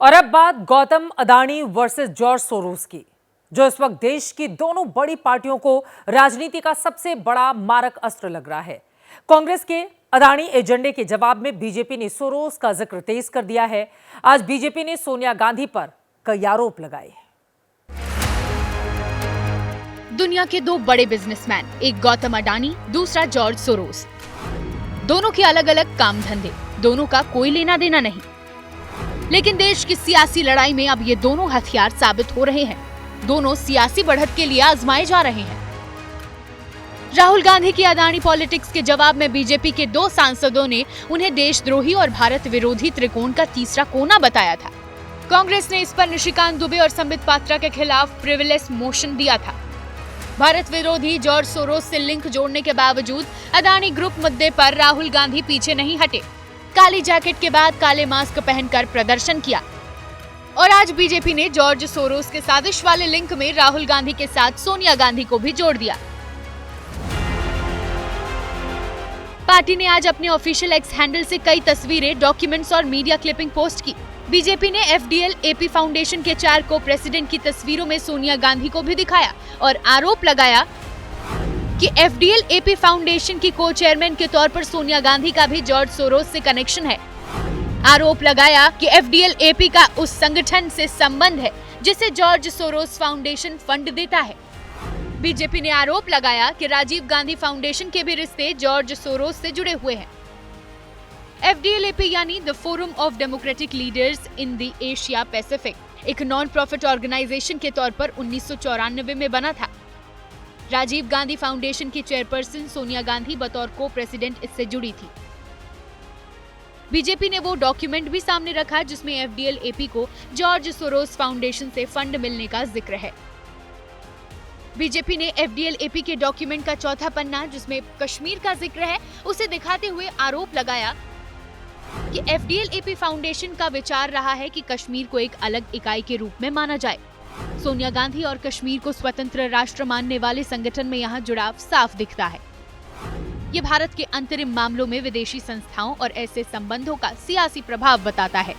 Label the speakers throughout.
Speaker 1: और अब बात Gautam Adani versus George Soros की, जो इस वक्त देश की दोनों बड़ी पार्टियों को राजनीति का सबसे बड़ा मारक अस्त्र लग रहा है। कांग्रेस के अडानी एजेंडे के जवाब में बीजेपी ने सोरोस का जिक्र तेज कर दिया है। आज बीजेपी ने सोनिया गांधी पर कई आरोप लगाए।
Speaker 2: दुनिया के दो बड़े बिजनेसमैन, एक गौतम अडानी, दूसरा जॉर्ज सोरोस। दोनों के अलग अलग काम धंधे, दोनों का कोई लेना देना नहीं, लेकिन देश की सियासी लड़ाई में अब ये दोनों हथियार साबित हो रहे हैं। दोनों सियासी बढ़त के लिए आजमाए जा रहे हैं। राहुल गांधी की अडानी पॉलिटिक्स के जवाब में बीजेपी के दो सांसदों ने उन्हें देशद्रोही और भारत विरोधी त्रिकोण का तीसरा कोना बताया था। कांग्रेस ने इस पर निशिकांत दुबे और संबित पात्रा के खिलाफ प्रिविलेज मोशन दिया था। भारत विरोधी जॉर्ज सोरोस से लिंक जोड़ने के बावजूद अडानी ग्रुप मुद्दे पर राहुल गांधी पीछे नहीं हटे। काली जैकेट के बाद काले मास्क पहनकर प्रदर्शन किया और आज बीजेपी ने जॉर्ज सोरोस के साजिश वाले लिंक में राहुल गांधी के साथ सोनिया गांधी को भी जोड़ दिया। पार्टी ने आज अपने ऑफिशियल एक्स हैंडल से कई तस्वीरें, डॉक्यूमेंट्स और मीडिया क्लिपिंग पोस्ट की। बीजेपी ने एफडीएल एपी फाउंडेशन के 4 को प्रेसिडेंट की तस्वीरों में सोनिया गांधी को भी दिखाया और आरोप लगाया कि एफडीएल एपी फाउंडेशन की को चेयरमैन के तौर पर सोनिया गांधी का भी जॉर्ज सोरोस से कनेक्शन है। आरोप लगाया कि एफडीएल एपी का उस संगठन से संबंध है जिसे जॉर्ज सोरोस फाउंडेशन फंड देता है। बीजेपी ने आरोप लगाया कि राजीव गांधी फाउंडेशन के भी रिश्ते जॉर्ज सोरोस से जुड़े हुए हैं। एफडीएल-एपी यानी the forum of democratic leaders in the Asia Pacific एक नॉन प्रॉफिट ऑर्गेनाइजेशन के तौर पर 1994 में बना था। राजीव गांधी फाउंडेशन की चेयरपर्सन सोनिया गांधी बतौर को प्रेसिडेंट इससे जुड़ी थी। बीजेपी ने वो डॉक्यूमेंट भी सामने रखा जिसमें एफडीएल-एपी को जॉर्ज सोरोस फाउंडेशन से फंड मिलने का जिक्र है। बीजेपी ने एफडीएल-एपी के डॉक्यूमेंट का चौथा पन्ना, जिसमें कश्मीर का जिक्र है, उसे दिखाते हुए आरोप लगाया कि एफडीएल-एपी फाउंडेशन का विचार रहा है कि कश्मीर को एक अलग इकाई के रूप में माना जाए। सोनिया गांधी और कश्मीर को स्वतंत्र राष्ट्र मानने वाले संगठन में यहाँ जुड़ाव साफ दिखता है। ये भारत के अंतरिम मामलों में विदेशी संस्थाओं और ऐसे संबंधों का सियासी प्रभाव बताता है।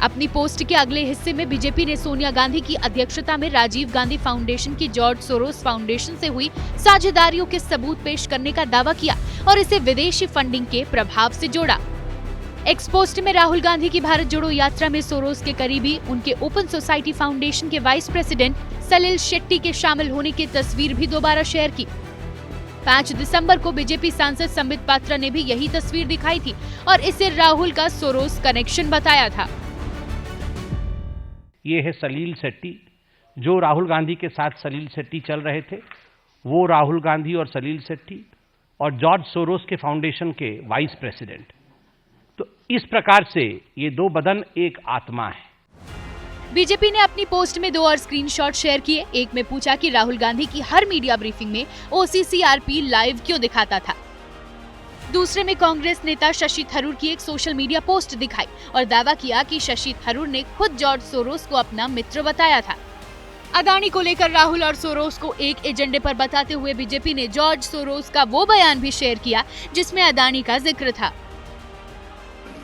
Speaker 2: अपनी पोस्ट के अगले हिस्से में बीजेपी ने सोनिया गांधी की अध्यक्षता में राजीव गांधी फाउंडेशन की जॉर्ज सोरोस फाउंडेशन से हुई साझेदारियों के सबूत पेश करने का दावा किया और इसे विदेशी फंडिंग के प्रभाव से जोड़ा। एक्स पोस्ट में राहुल गांधी की भारत जोड़ो यात्रा में सोरोस के करीबी, उनके ओपन सोसाइटी फाउंडेशन के वाइस प्रेसिडेंट सलिल शेट्टी के शामिल होने की तस्वीर भी दोबारा शेयर की। 5 दिसंबर को बीजेपी सांसद संबित पात्रा ने भी यही तस्वीर दिखाई थी और इसे राहुल का सोरोस कनेक्शन बताया था।
Speaker 3: ये है सलील शेट्टी, जो राहुल गांधी के साथ सलील शेट्टी चल रहे थे, वो राहुल गांधी और सलील शेट्टी और जॉर्ज सोरोस के फाउंडेशन के वाइस प्रेसिडेंट। तो इस प्रकार से ये दो बदन एक आत्मा है।
Speaker 2: बीजेपी ने अपनी पोस्ट में 2 और स्क्रीनशॉट शेयर किए। एक में पूछा कि राहुल गांधी की हर मीडिया ब्रीफिंग में ओसीसीआरपी लाइव क्यों दिखाता था। दूसरे में कांग्रेस नेता शशि थरूर की एक सोशल मीडिया पोस्ट दिखाई और दावा किया कि शशि थरूर ने खुद जॉर्ज सोरोस को अपना मित्र बताया था। अडानी को लेकर राहुल और सोरोस को एक एजेंडे पर बताते हुए बीजेपी ने जॉर्ज सोरोस का वो बयान भी शेयर किया जिसमें अडानी का जिक्र था।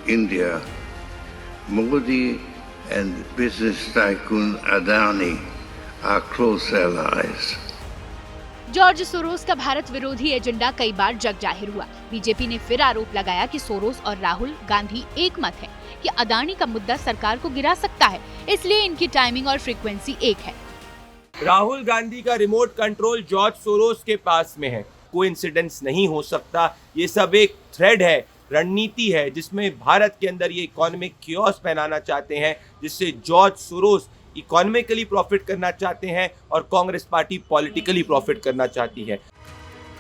Speaker 4: India, Modi and business tycoon Adani are close allies.
Speaker 2: George Soros का भारत विरोधी एजेंडा कई बार जग जाहिर हुआ। बीजेपी ने फिर आरोप लगाया कि सोरोस और राहुल गांधी एक मत है कि अडानी का मुद्दा सरकार को गिरा सकता है, इसलिए इनकी टाइमिंग और फ्रीक्वेंसी एक है।
Speaker 5: राहुल गांधी का रिमोट कंट्रोल जॉर्ज सोरोस के पास में है। कोइंसिडेंस नहीं हो सकता। ये सब एक थ्रेड है, रणनीति है, जिसमें भारत के अंदर ये इकोनॉमिक क्योस पहनाना चाहते हैं, जिससे जॉर्ज सोरोस इकोनॉमिकली प्रॉफिट करना चाहते हैं और कांग्रेस पार्टी पॉलिटिकली प्रॉफिट करना चाहती है।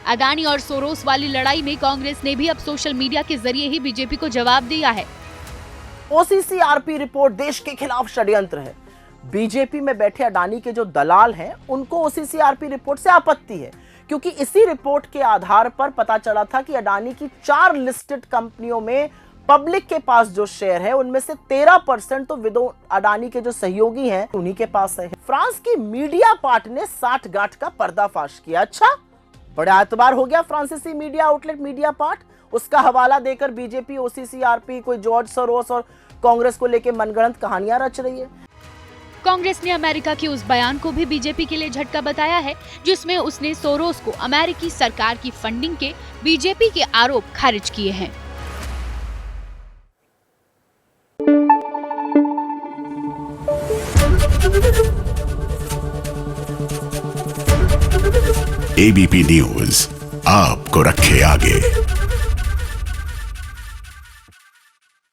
Speaker 2: अडानी और सोरोस वाली लड़ाई में कांग्रेस ने भी अब सोशल मीडिया के जरिए ही बीजेपी को जवाब दिया है।
Speaker 6: ओसीसीआरपी रिपोर्ट देश के खिलाफ षड्यंत्र है। बीजेपी में बैठे अडानी के जो दलाल हैं, उनको ओसीसीआरपी रिपोर्ट से आपत्ति है, क्योंकि इसी रिपोर्ट के आधार पर पता चला था कि अडानी की 4 लिस्टेड कंपनियों में पब्लिक के पास जो शेयर है उनमें से 13% तो विदो अडानी के जो सहयोगी हैं उन्हीं के पास है। फ्रांस की मीडिया पार्ट ने 60 गांठ का पर्दाफाश किया। अच्छा, बड़ा एतबार हो गया फ्रांसीसी मीडिया आउटलेट मीडिया पार्ट। उसका हवाला देकर बीजेपी, ओसीसीआरपी, कोई जॉर्ज सोरोस और कांग्रेस को लेकर मनगढ़ंत कहानियां रच रही है।
Speaker 2: कांग्रेस ने अमेरिका के उस बयान को भी बीजेपी के लिए झटका बताया है, जिसमें उसने सोरोस को अमेरिकी सरकार की फंडिंग के बीजेपी के आरोप खारिज किए हैं।
Speaker 7: एबीपी न्यूज आपको रखे आगे।